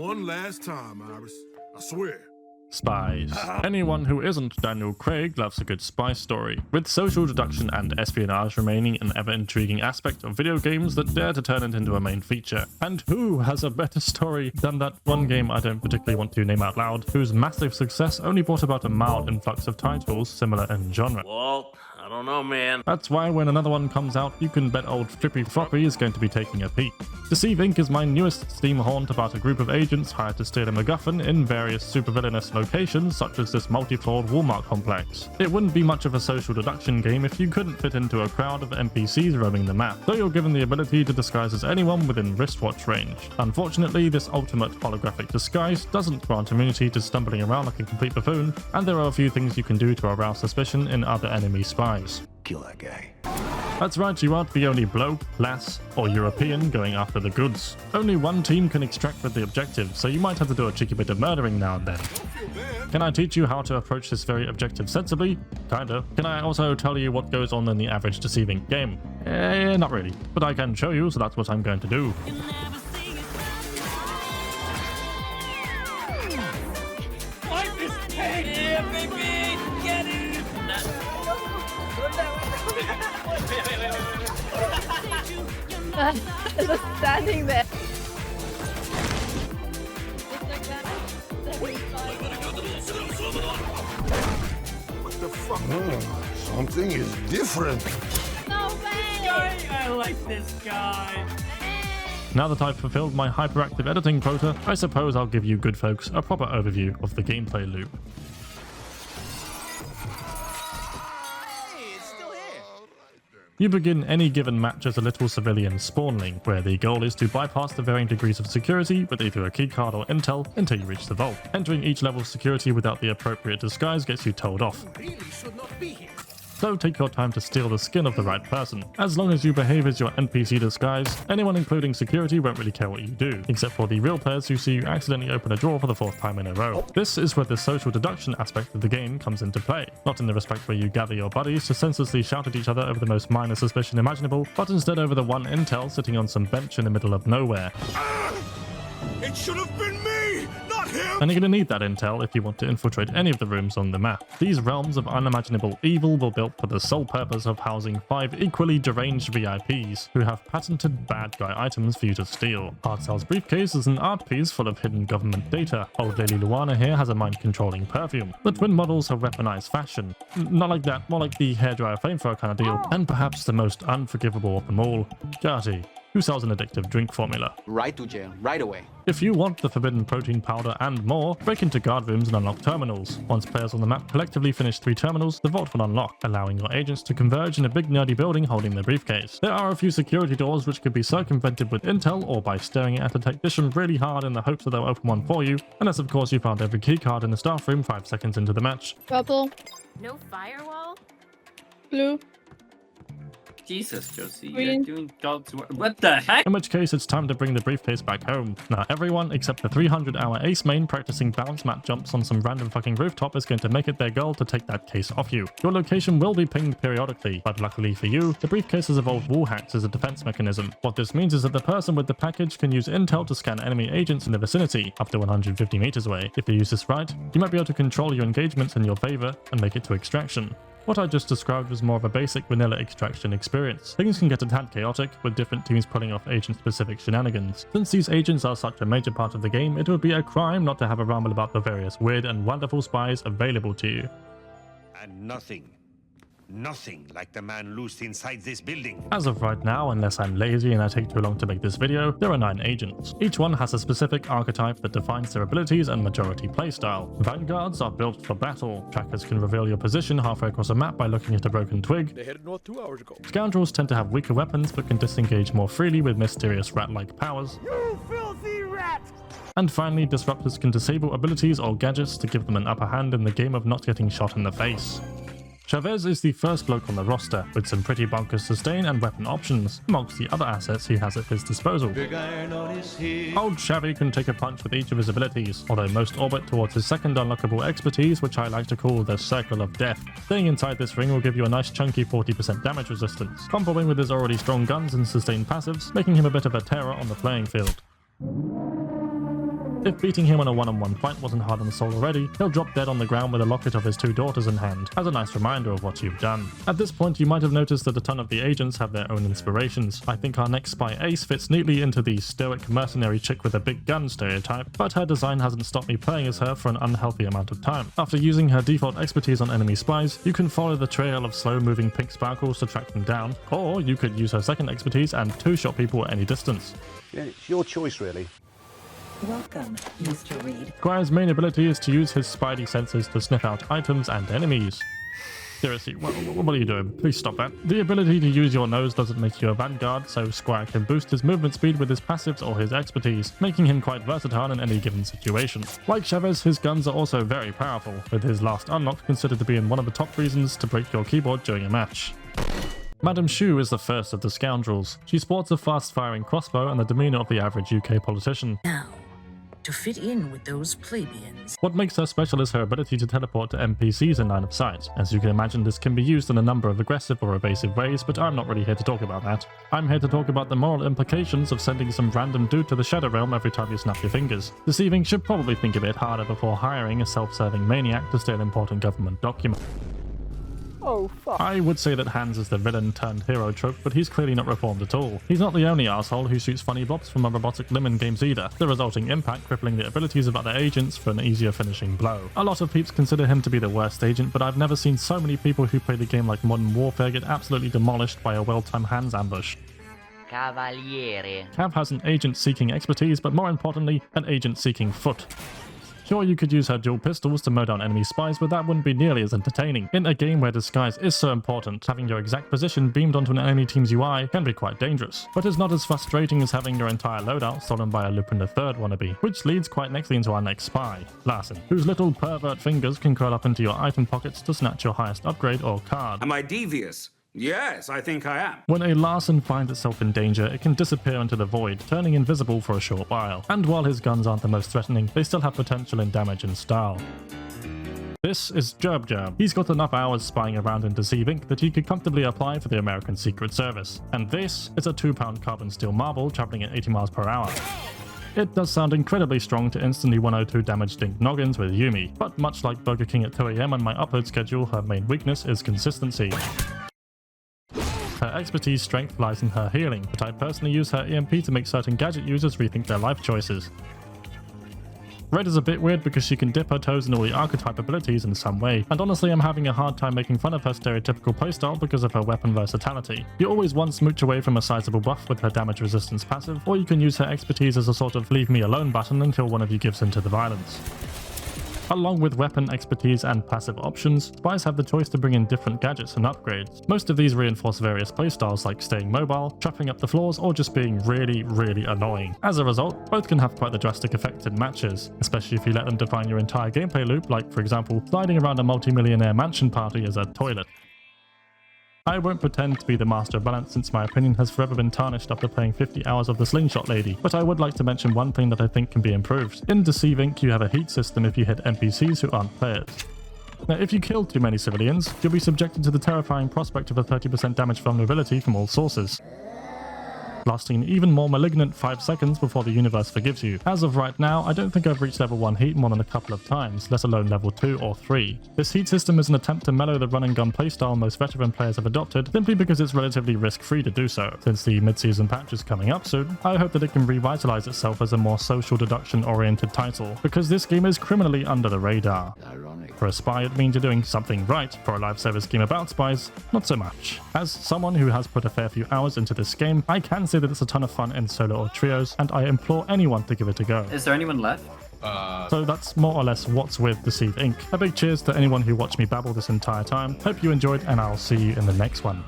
One last time, Iris. I swear. Spies. Anyone who isn't Daniel Craig loves a good spy story, with social deduction and espionage remaining an ever-intriguing aspect of video games that dare to turn it into a main feature. And who has a better story than that one game I don't particularly want to name out loud, whose massive success only brought about a mild influx of titles similar in genre? Well, I don't know, man. That's why when another one comes out, you can bet old Flippy Floppy is going to be taking a peek. Deceive Inc. is my newest Steam haunt about a group of agents hired to steal a MacGuffin in various supervillainous locations such as this multi-floored Walmart complex. It wouldn't be much of a social deduction game if you couldn't fit into a crowd of NPCs roaming the map, though you're given the ability to disguise as anyone within wristwatch range. Unfortunately, this ultimate holographic disguise doesn't grant immunity to stumbling around like a complete buffoon, and there are a few things you can do to arouse suspicion in other enemy spies. Kill that guy. That's right, you aren't the only bloke, lass, or European going after the goods. Only one team can extract with the objective, so you might have to do a cheeky bit of murdering now and then. Can I teach you how to approach this very objective sensibly? Kinda. Can I also tell you what goes on in the average Deceiving game? Not really, but I can show you, so that's what I'm going to do. Life is pain! Yeah, baby! Get it! Just standing there. What the fuck? Something is different. No way! I like this guy. Now that I've fulfilled my hyperactive editing quota, I suppose I'll give you good folks a proper overview of the gameplay loop. You begin any given match as a little civilian spawnling, where the goal is to bypass the varying degrees of security with either a keycard or intel until you reach the vault. Entering each level's security without the appropriate disguise gets you told off. Really should not be here. So take your time to steal the skin of the right person. As long as you behave as your NPC disguise, anyone including security won't really care what you do, except for the real players who see you accidentally open a drawer for the 4th time in a row. This is where the social deduction aspect of the game comes into play. Not in the respect where you gather your buddies to senselessly shout at each other over the most minor suspicion imaginable, but instead over the one intel sitting on some bench in the middle of nowhere. It should have been me, not him. And you're going to need that intel if you want to infiltrate any of the rooms on the map. These realms of unimaginable evil were built for the sole purpose of housing 5 equally deranged VIPs who have patented bad guy items for you to steal. Hardcell's Briefcase is an art piece full of hidden government data. Old Lady Luana here has a mind-controlling perfume. The twin models have weaponized fashion. Not like that, more like the hairdryer flamethrower kind of deal. And perhaps the most unforgivable of them all, Garty, who sells an addictive drink formula. Right to jail, right away. If you want the forbidden protein powder and more, break into guard rooms and unlock terminals. Once players on the map collectively finish 3 terminals, the vault will unlock, allowing your agents to converge in a big nerdy building holding the briefcase. There are a few security doors which could be circumvented with intel or by staring at a technician really hard in the hopes that they'll open one for you, unless of course you found every keycard in the staff room 5 seconds into the match. Purple. No firewall? Blue. Jesus, Josie, Green. you're doing God's work. What the heck? In which case it's time to bring the briefcase back home. Now everyone except the 300-hour ace main practicing bounce mat jumps on some random fucking rooftop is going to make it their goal to take that case off you. Your location will be pinged periodically, but luckily for you, the briefcase has evolved wall hacks as a defense mechanism. What this means is that the person with the package can use intel to scan enemy agents in the vicinity, up to 150 meters away. If you use this right, you might be able to control your engagements in your favor and make it to extraction. What I just described was more of a basic vanilla extraction experience. Things can get a tad chaotic, with different teams pulling off agent-specific shenanigans. Since these agents are such a major part of the game, it would be a crime not to have a ramble about the various weird and wonderful spies available to you. And nothing like the man loosed inside this building. As of right now, unless I'm lazy and I take too long to make this video, there are 9 agents. Each one has a specific archetype that defines their abilities and majority playstyle. Vanguards are built for battle. Trackers can reveal your position halfway across a map by looking at a broken twig. They headed north 2 hours ago. Scoundrels tend to have weaker weapons but can disengage more freely with mysterious rat-like powers. You filthy rat! And finally, disruptors can disable abilities or gadgets to give them an upper hand in the game of not getting shot in the face. Chavez is the first bloke on the roster, with some pretty bonkers sustain and weapon options, amongst the other assets he has at his disposal. Old Chavy can take a punch with each of his abilities, although most orbit towards his second unlockable expertise, which I like to call the Circle of Death. Staying inside this ring will give you a nice chunky 40% damage resistance, comboing with his already strong guns and sustained passives, making him a bit of a terror on the playing field. If beating him on a one-on-one fight wasn't hard on the soul already, he'll drop dead on the ground with a locket of his 2 daughters in hand, as a nice reminder of what you've done. At this point, you might have noticed that a ton of the agents have their own inspirations. I think our next spy ace fits neatly into the stoic mercenary chick with a big gun stereotype, but her design hasn't stopped me playing as her for an unhealthy amount of time. After using her default expertise on enemy spies, you can follow the trail of slow-moving pink sparkles to track them down, or you could use her second expertise and 2-shot people at any distance. Yeah, it's your choice, really. Welcome, Mr. Reed. Squire's main ability is to use his spidey senses to sniff out items and enemies. Seriously, what are you doing? Please stop that. The ability to use your nose doesn't make you a vanguard, so Squire can boost his movement speed with his passives or his expertise, making him quite versatile in any given situation. Like Chavez, his guns are also very powerful, with his last unlock considered to be in one of the top reasons to break your keyboard during a match. Madame Shu is the first of the scoundrels. She sports a fast-firing crossbow and the demeanor of the average UK politician. Now, to fit in with those plebeians. What makes her special is her ability to teleport to NPCs in line of sight. As you can imagine, this can be used in a number of aggressive or evasive ways, but I'm not really here to talk about that. I'm here to talk about the moral implications of sending some random dude to the Shadow Realm every time you snap your fingers. Deceiving should probably think a bit harder before hiring a self-serving maniac to steal important government documents. Oh, fuck. I would say that Hans is the villain turned hero trope, but he's clearly not reformed at all. He's not the only asshole who shoots funny blobs from a robotic limb in games either, the resulting impact crippling the abilities of other agents for an easier finishing blow. A lot of peeps consider him to be the worst agent, but I've never seen so many people who play the game like Modern Warfare get absolutely demolished by a well-timed Hans ambush. Cavaliere. Cav has an agent seeking expertise, but more importantly, an agent seeking foot. Sure, you could use her dual pistols to mow down enemy spies, but that wouldn't be nearly as entertaining. In a game where disguise is so important, having your exact position beamed onto an enemy team's UI can be quite dangerous. But it's not as frustrating as having your entire loadout stolen by a Lupin III wannabe, which leads quite nicely into our next spy, Larson, whose little pervert fingers can curl up into your item pockets to snatch your highest upgrade or card. Am I devious? Yes, I think I am. When a Larson finds itself in danger, it can disappear into the void, turning invisible for a short while. And while his guns aren't the most threatening, they still have potential in damage and style. This is Jerb Jerb. He's got enough hours spying around in Deceive Inc. that he could comfortably apply for the American Secret Service. And this is a 2-pound carbon steel marble traveling at 80 miles per hour. It does sound incredibly strong to instantly 102 damage dink noggins with Yumi, but much like Burger King at 2 AM on my upload schedule, her main weakness is consistency. Her expertise strength lies in her healing, but I personally use her EMP to make certain gadget users rethink their life choices. Red is a bit weird because she can dip her toes in all the archetype abilities in some way, and honestly I'm having a hard time making fun of her stereotypical playstyle because of her weapon versatility. You always one smooch away from a sizable buff with her damage resistance passive, or you can use her expertise as a sort of leave me alone button until one of you gives in to the violence. Along with weapon expertise and passive options, spies have the choice to bring in different gadgets and upgrades. Most of these reinforce various playstyles like staying mobile, trapping up the floors, or just being really annoying. As a result, both can have quite the drastic effect in matches, especially if you let them define your entire gameplay loop, like for example, sliding around a multi-millionaire mansion party as a toilet. I won't pretend to be the master of balance since my opinion has forever been tarnished after playing 50 hours of the Slingshot Lady, but I would like to mention one thing that I think can be improved. In Deceive Inc. you have a heat system if you hit NPCs who aren't players. Now if you kill too many civilians, you'll be subjected to the terrifying prospect of a 30% damage vulnerability from all sources, lasting an even more malignant 5 seconds before the universe forgives you. As of right now, I don't think I've reached level 1 heat more than a couple of times, let alone level 2 or 3. This heat system is an attempt to mellow the run and gun playstyle most veteran players have adopted, simply because it's relatively risk-free to do so. Since the mid-season patch is coming up soon, I hope that it can revitalize itself as a more social deduction-oriented title, because this game is criminally under the radar. Ironic. For a spy, it means you're doing something right. For a live service game about spies, not so much. As someone who has put a fair few hours into this game, I can say that it's a ton of fun in solo or trios, and I implore anyone to give it a go. Is there anyone left? So that's more or less what's with Deceive Inc. A big cheers to anyone who watched me babble this entire time. Hope you enjoyed, and I'll see you in the next one.